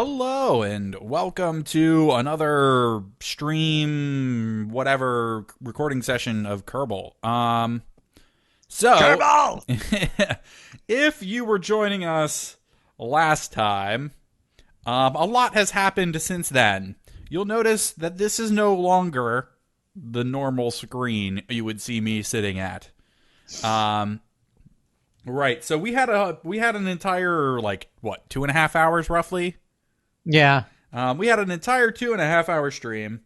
Hello and welcome to another stream, whatever recording session of Kerbal. Kerbal! If you were joining us last time, a lot has happened since then. You'll notice that this is no longer the normal screen you would see me sitting at. Right. So we had an entire 2.5 hours roughly. Yeah. We had an entire 2.5 hour stream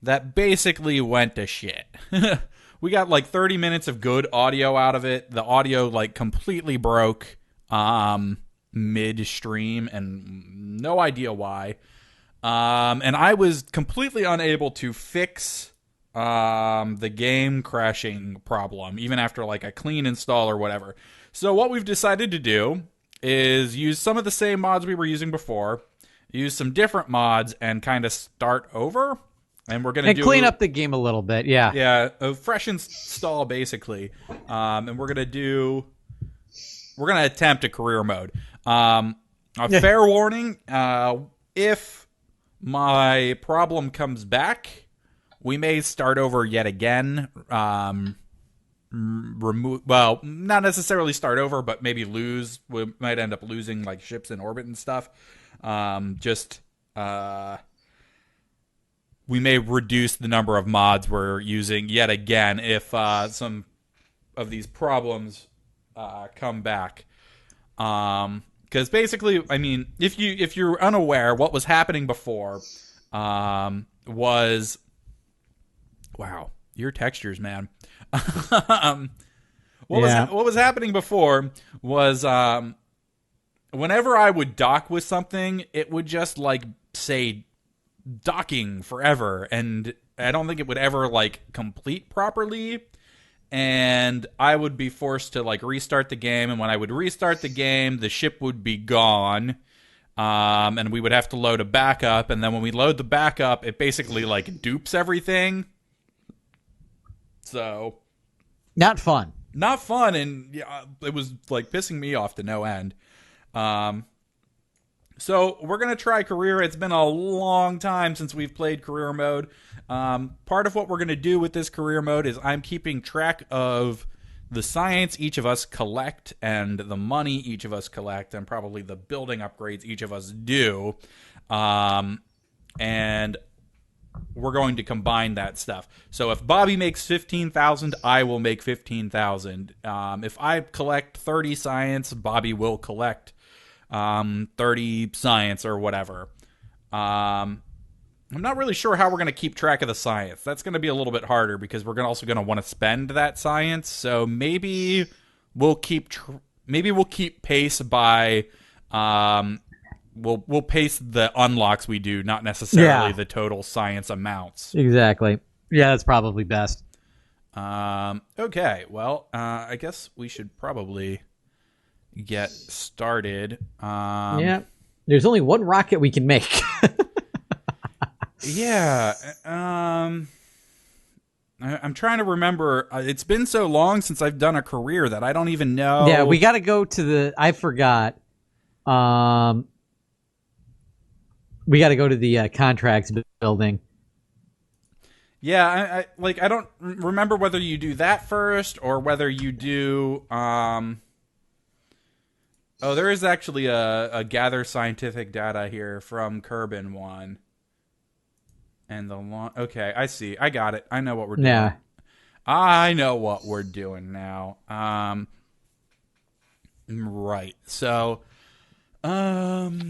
that basically went to shit. We got 30 minutes of good audio out of it. The audio completely broke mid-stream, and no idea why. And I was completely unable to fix the game crashing problem, even after a clean install or whatever. So what we've decided to do is use some of the same mods we were using before, use some different mods, and kind of start over. And we're going to clean up the game a little bit, yeah. Yeah, a fresh install, basically. And we're going to attempt a career mode. Fair warning, if my problem comes back, we may start over yet again. Well, not necessarily start over, but maybe lose. We might end up losing ships in orbit and stuff. We may reduce the number of mods we're using yet again if some of these problems come back. Because basically, I mean, if you're unaware, what was happening before was, wow, your textures, man. What was happening before was whenever I would dock with something, it would just say docking forever, and I don't think it would ever complete properly, and I would be forced to restart the game, and when I would restart the game, the ship would be gone, and we would have to load a backup, and then when we load the backup, it basically dupes everything. So not fun, and yeah, it was pissing me off to no end. So we're going to try career. It's been a long time since we've played career mode. Part of what we're going to do with this career mode is I'm keeping track of the science each of us collect and the money each of us collect and probably the building upgrades each of us do. And we're going to combine that stuff. So if Bobby makes 15,000, I will make 15,000. If I collect 30 science, Bobby will collect 30 science or whatever. I'm not really sure how we're going to keep track of the science. That's going to be a little bit harder because we're also going to want to spend that science. So maybe we'll keep pace by we'll pace the unlocks we do, not necessarily the total science amounts. Exactly. Yeah, that's probably best. Okay. Well, I guess we should probably get started. Yeah. There's only one rocket we can make. Yeah. I'm trying to remember. It's been so long since I've done a career that I don't even know. Yeah, we got to go to the... I forgot. We got to go to the contracts building. Yeah, I don't remember whether you do that first or whether you do... Oh, there is actually a gather scientific data here from Kerbin one. And okay, I see. I got it. I know what we're doing. Yeah. I know what we're doing now. Right. So, we're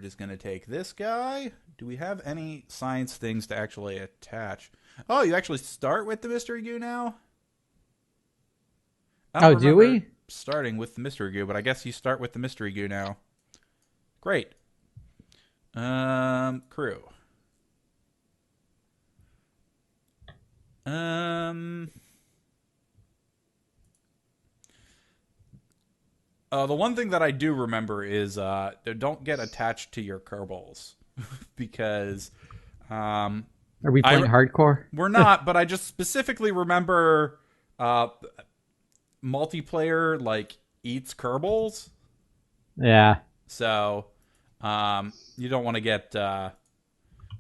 just going to take this guy. Do we have any science things to actually attach? Oh, you actually start with the mystery goo now? Oh, do we? Starting with the mystery goo, but I guess you start with the mystery goo now. Great. Crew. The one thing that I do remember is don't get attached to your Kerbals because are we playing hardcore? We're not, but I just specifically remember multiplayer eats Kerbals. Yeah. So You don't want to get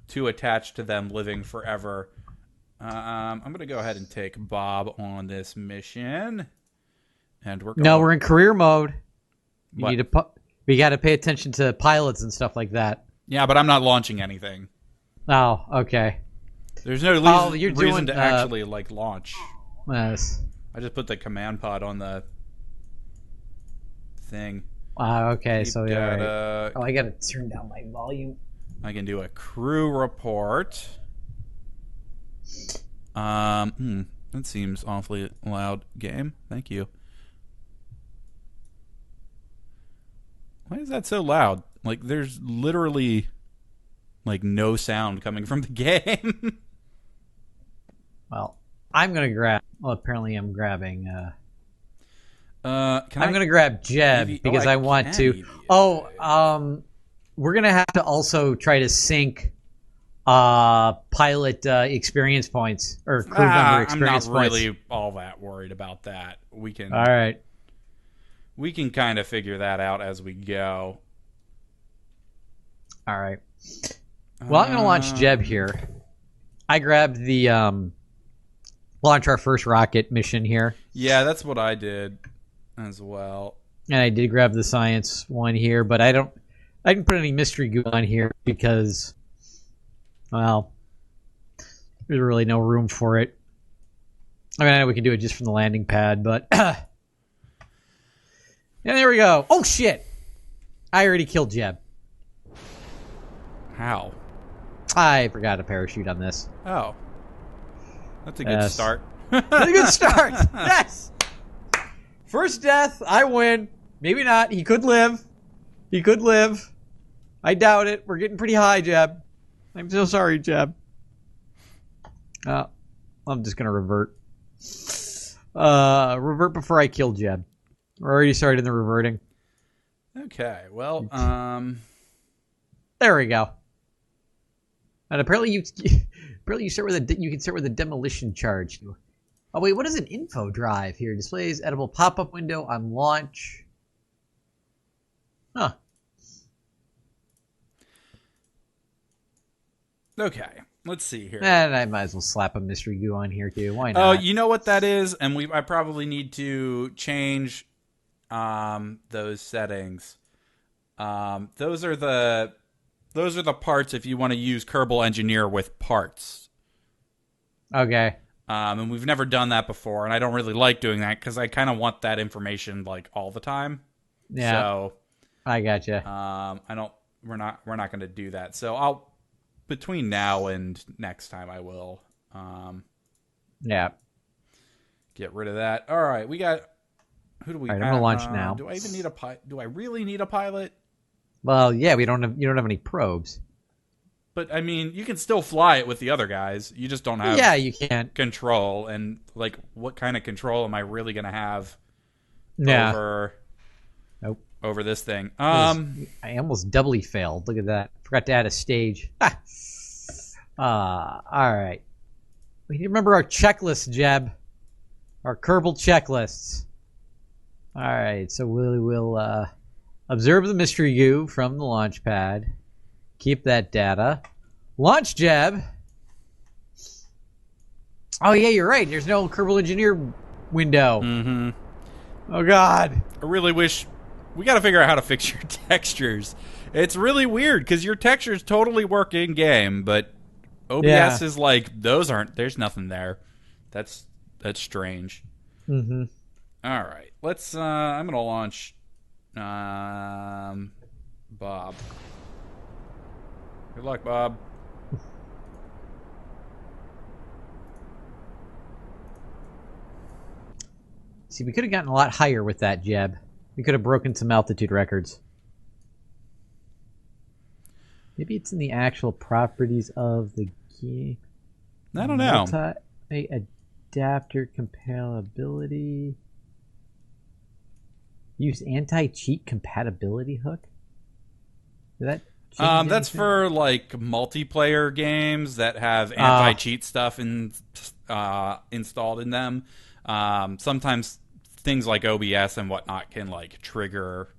too attached to them living forever. I'm going to go ahead and take Bob on this mission. And we're in career mode. You What? need to we got to pay attention to pilots and stuff like that. Yeah, but I'm not launching anything. Oh, okay. There's no reason to actually like launch. Yes. I just put the command pod on the thing. Okay, so yeah. Right. Oh, I gotta turn down my volume. I can do a crew report. That seems awfully loud. Game. Thank you. Why is that so loud? Like, there's literally like no sound coming from the game. Well, I'm gonna grab. Well, apparently I'm grabbing. I'm gonna grab Jeb because I want to. We're gonna have to also try to sync pilot experience points or crew member experience points. I'm not really all that worried about that. We can. All right. We can kind of figure that out as we go. All right. Well, I'm gonna launch Jeb here. I grabbed the launch our first rocket mission here. Yeah, that's what I did as well. And I did grab the science one here, but I didn't put any mystery goo on here because, well, there's really no room for it. I mean, I know we can do it just from the landing pad, but yeah, there we go. Oh shit! I already killed Jeb. How? I forgot a parachute on this. Oh, that's a good start. That's a good start. Yes. First death, I win. Maybe not. He could live. I doubt it. We're getting pretty high, Jeb. I'm so sorry, Jeb. I'm just going to revert. Revert before I kill Jeb. We're already started the reverting. Okay, well, there we go. And apparently you start with you can start with a demolition charge. Oh wait, what is an info drive here? Displays edible pop-up window on launch. Huh. Okay, let's see here. And I might as well slap a mystery goo on here too. Why not? Oh, you know what that is? And I probably need to change those settings. Those are the parts if you want to use Kerbal Engineer with parts. Okay. And we've never done that before, and I don't really like doing that because I kind of want that information like all the time. Yeah. So I gotcha. We're not going to do that. So between now and next time I will. Yeah. Get rid of that. All right, we got. Who do we? All right, I'm gonna launch now. Do I even need a pilot? Do I really need a pilot? Well, yeah, you don't have any probes. But I mean, you can still fly it with the other guys. You just don't have. Yeah, you can't control. And like, what kind of control am I really gonna have? Over this thing. I almost doubly failed. Look at that. Forgot to add a stage. All right. We need to remember our checklist, Jeb. Our Kerbal checklists. All right, so we'll observe the mystery goo from the launch pad. Keep that data. Launch Jeb. Oh yeah, you're right. There's no Kerbal Engineer window. Mm-hmm. Oh god. I really wish we got to figure out how to fix your textures. It's really weird because your textures totally work in game, but OBS is like there's nothing there. That's strange. Mm-hmm. All right, let's. I'm gonna launch, Bob. Good luck, Bob. See, we could have gotten a lot higher with that, Jeb. We could have broken some altitude records. Maybe it's in the actual properties of the game. I don't know. Adapter compatibility. Use anti-cheat compatibility hook. Did that change that's anything? for like multiplayer games that have anti-cheat stuff installed in them. Sometimes things like OBS and whatnot can like trigger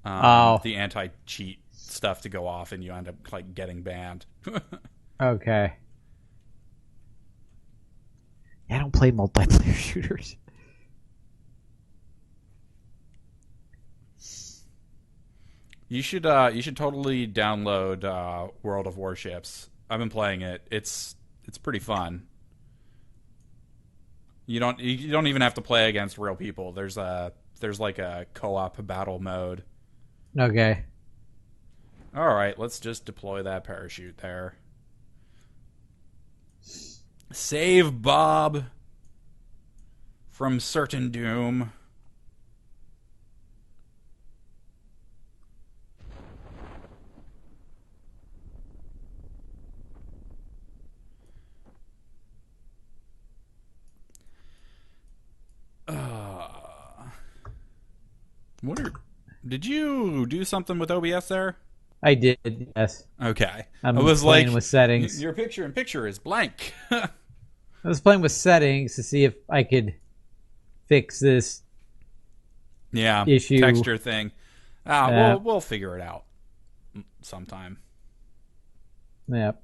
the anti-cheat stuff to go off, and you end up like getting banned. Okay. I don't play multiplayer shooters. You should totally download World of Warships. I've been playing it. It's pretty fun. You don't even have to play against real people. There's like a co-op battle mode. Okay. All right, let's just deploy that parachute there. Save Bob from certain doom. Did you do something with OBS there? I did, yes. Okay. I was playing like, with settings. Your picture is blank. I was playing with settings to see if I could fix this issue. Texture thing. We'll figure it out sometime. Yep.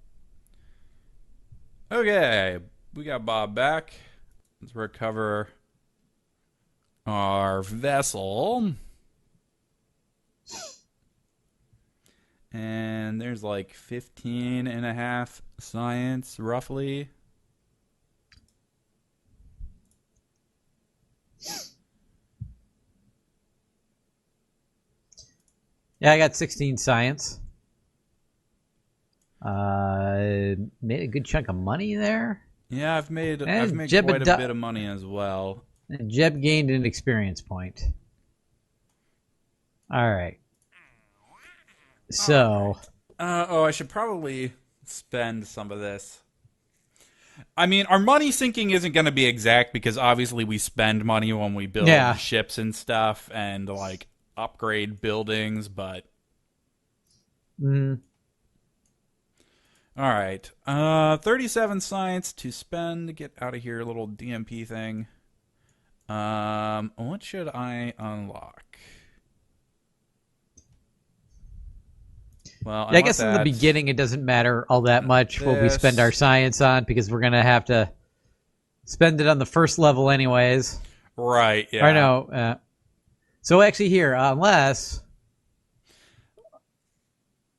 Okay, we got Bob back. Let's recover our vessel. And there's like 15 and a half science, roughly. Yeah, I got 16 science. Made a good chunk of money there. Yeah, I've made Jeb quite a bit of money as well. And Jeb gained an experience point. All right. So, I should probably spend some of this. I mean, our money sinking isn't going to be exact because obviously we spend money when we build ships and stuff and like upgrade buildings, but mm. All right. 37 science to spend. Get out of here, little DMP thing. What should I unlock? Well, I guess in the beginning it doesn't matter all that much what we spend our science on because we're going to have to spend it on the first level anyways. Right, yeah. I know. So actually here, unless...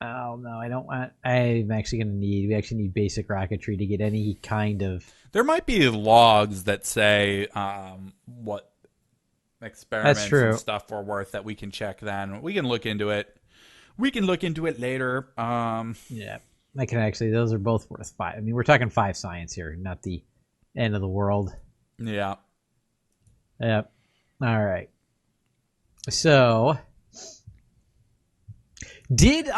Oh, no, I don't want... I'm actually going to need... We actually need basic rocketry to get any kind of... There might be logs that say what experiments and stuff are worth that we can check then. We can look into it. We can look into it later. Yeah, I can actually. Those are both worth 5. I mean, we're talking 5 science here, not the end of the world. Yeah. Yep. All right. So, did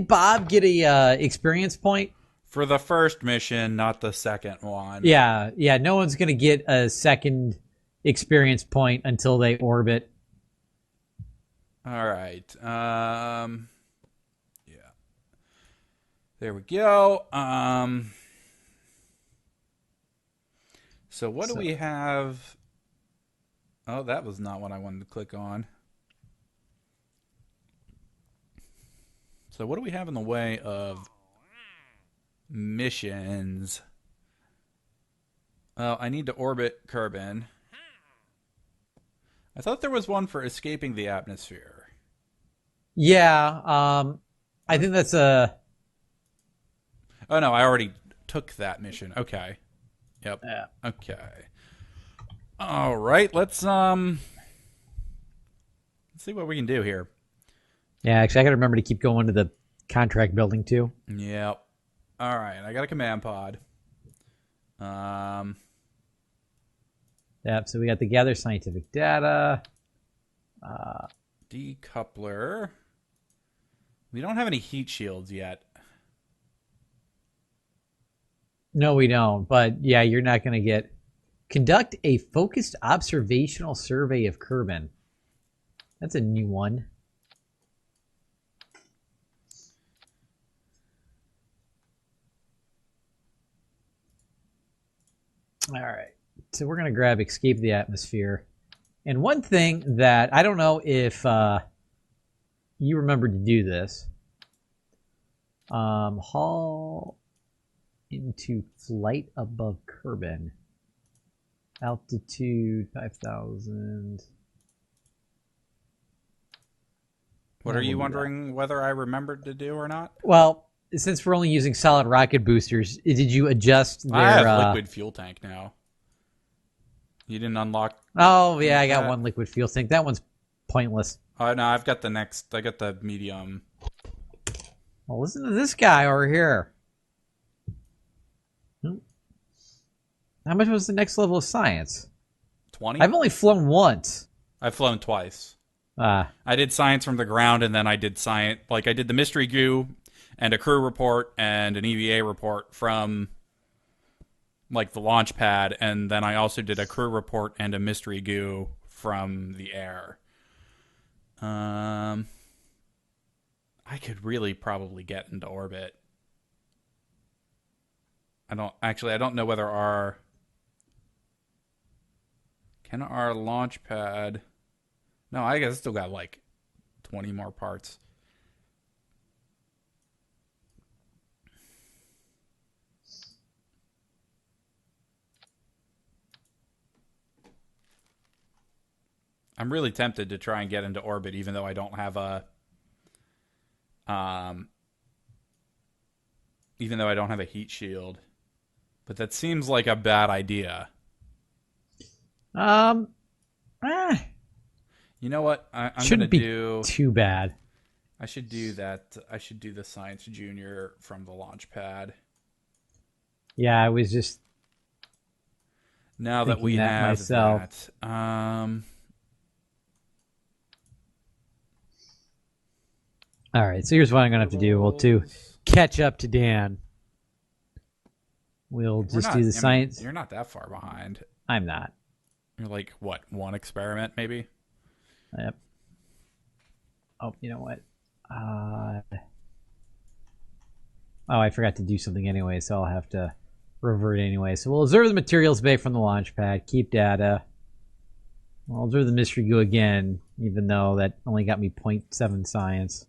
Bob get a experience point for the first mission, not the second one? Yeah. No one's gonna get a second experience point until they orbit. All right. Yeah. There we go. So what do we have? Oh, that was not what I wanted to click on. So what do we have in the way of missions? Well, I need to orbit Kerbin. I thought there was one for escaping the atmosphere. Yeah, I think that's a... Oh, no, I already took that mission. Okay. Yep. Yeah. Okay. All right, let's see what we can do here. Yeah, actually, I got to remember to keep going to the contract building, too. Yep. All right, I got a command pod. Yep, so we got the gather scientific data. Decoupler. We don't have any heat shields yet. No, we don't. But, yeah, you're not going to get... Conduct a focused observational survey of Kerbin. That's a new one. All right. So we're going to grab Escape the Atmosphere. And one thing that I don't know if you remembered to do this. Haul into flight above Kerbin. Altitude 5,000. What are you wondering whether I remembered to do or not? Well, since we're only using solid rocket boosters, did you adjust their... I have liquid fuel tank now. You didn't unlock... Oh, yeah, I got one liquid fuel tank. That one's pointless. Oh, no, I've got the next... I got the medium. Well, listen to this guy over here. How much was the next level of science? 20? I've only flown once. I've flown twice. I did science from the ground, and then I did science... Like, I did the mystery goo, and a crew report, and an EVA report from... like the launch pad, and then I also did a crew report and a mystery goo from the air. I could really probably get into orbit. I don't know whether our launch pad... No, I guess it's still got like 20 more parts. I'm really tempted to try and get into orbit, even though I don't have a, heat shield. But that seems like a bad idea. You know what? I'm shouldn't gonna be do too bad. I should do that. I should do the Science Junior from the launch pad. Yeah, I was just now that we have myself. that. All right, so here's what I'm going to have to do. Well, to catch up to Dan, we'll just do the science. You're not that far behind. I'm not. You're like, what, one experiment, maybe? Yep. Oh, you know what? I forgot to do something anyway, so I'll have to revert anyway. So we'll observe the materials bay from the launch pad, keep data. We'll observe the mystery goo again, even though that only got me 0.7 science.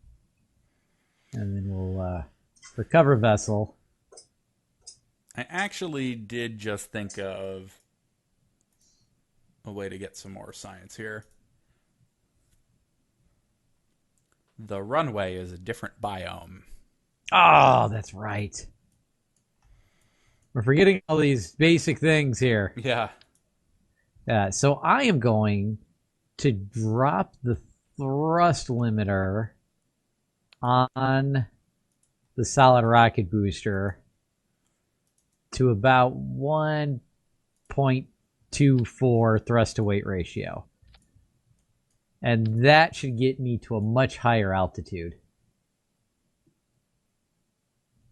And then we'll recover vessel. I actually did just think of a way to get some more science here. The runway is a different biome. Oh, that's right. We're forgetting all these basic things here. Yeah. So I am going to drop the thrust limiter on the solid rocket booster to about 1.24 thrust to weight ratio. And that should get me to a much higher altitude.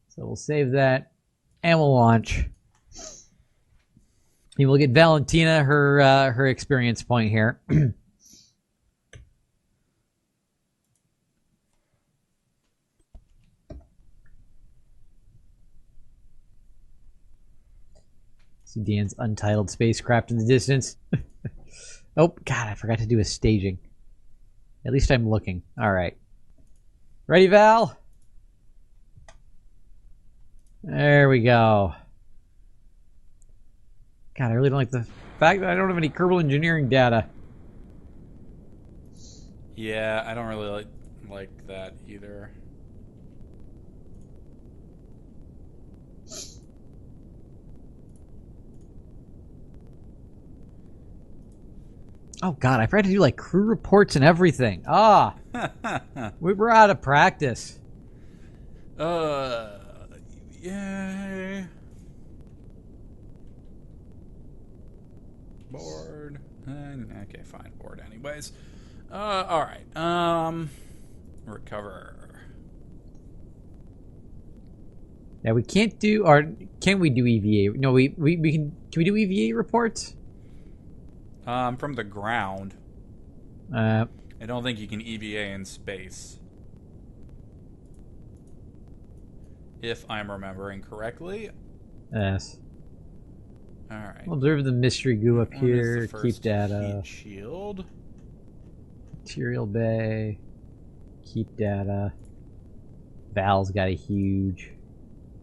So we'll save that and we'll launch. And we'll get Valentina her experience point here. See Dan's untitled spacecraft in the distance. Oh, God, I forgot to do a staging. At least I'm looking. All right. Ready, Val? There we go. God, I really don't like the fact that I don't have any Kerbal engineering data. Yeah, I don't really like that either. Oh, God, I forgot to do, like, crew reports and everything. Ah! We were out of practice. Yay. Bored. Okay, fine. Bored anyways. Alright. Recover. Yeah, we can't do, or can we do EVA? No, we can we do EVA reports? From the ground. I don't think you can EVA in space. If I'm remembering correctly. Yes. Alright. We'll observe the mystery goo up here. Keep data. Heat shield. Material bay. Keep data. Val's got a huge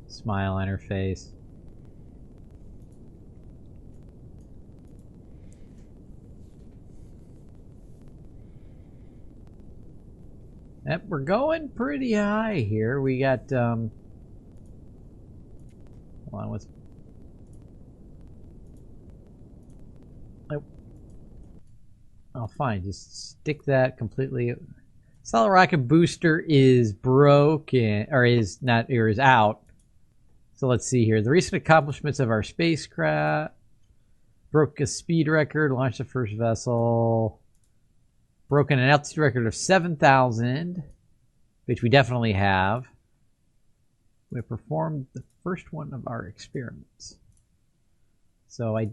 smile on her face. Yep, we're going pretty high here. We got, hold on, what's... Oh, fine, just stick that completely... Solid rocket booster is broken, or is not, or is out. So let's see here. The recent accomplishments of our spacecraft. Broke a speed record, launched the first vessel. Broken an altitude record of 7,000, which we definitely have. We performed the first one of our experiments. So I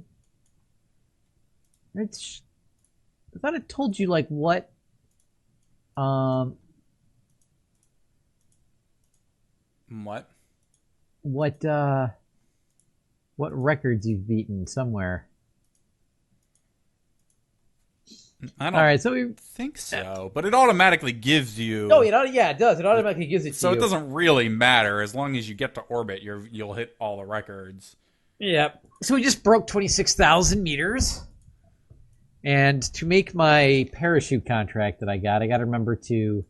thought it told you like what records you've beaten somewhere. I don't All right, so we think so, but it automatically gives you. Oh, yeah, it does. It automatically gives it to you. So it doesn't really matter as long as you get to orbit. You'll hit all the records. Yep. So we just broke 26,000 meters, and to make my parachute contract that I got to remember to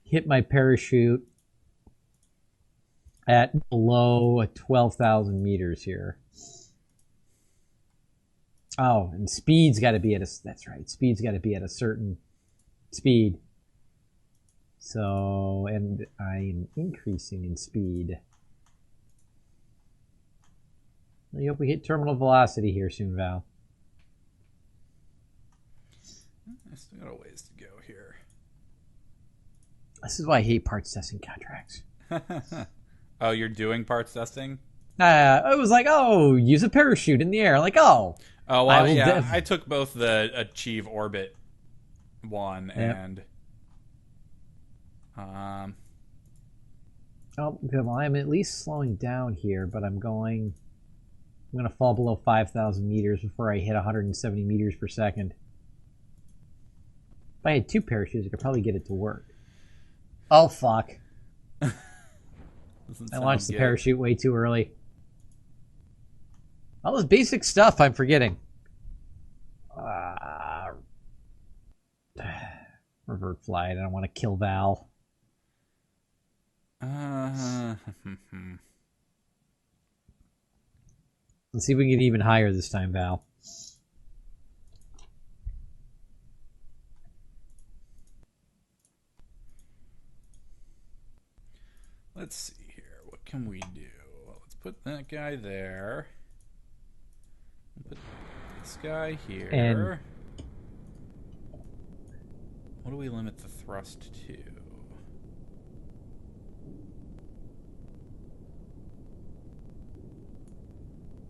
hit my parachute at below 12,000 meters here. Oh, and speed's got to be at a... That's right. Speed's got to be at a certain speed. So, and I'm increasing in speed. I hope we hit terminal velocity here soon, Val. I still got a ways to go here. This is why I hate parts testing contracts. Oh, you're doing parts testing? I was like, oh, use a parachute in the air. Like, oh. Oh, well, yeah. I took both the Achieve Orbit one and... Oh, good. Well, I'm at least slowing down here, but I'm going to fall below 5,000 meters before I hit 170 meters per second. If I had two parachutes, I could probably get it to work. Oh, fuck. I launched the parachute way too early. All this basic stuff I'm forgetting. Revert flight. I don't want to kill Val. Let's see if we can get even higher this time, Val. Let's see here. What can we do? Let's put that guy there. Put this guy here. And what do we limit the thrust to?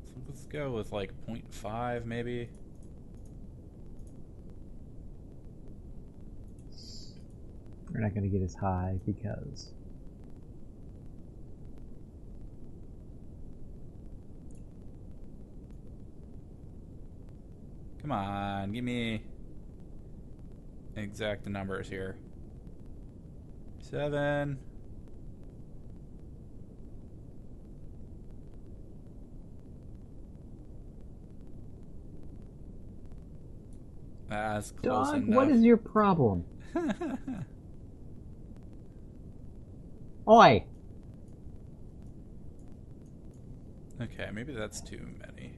So let's go with like 0.5 maybe. We're not going to get as high because... Come on, give me exact numbers here. 7. That's close Dog, enough. what is your problem? Oi! Okay, maybe that's too many.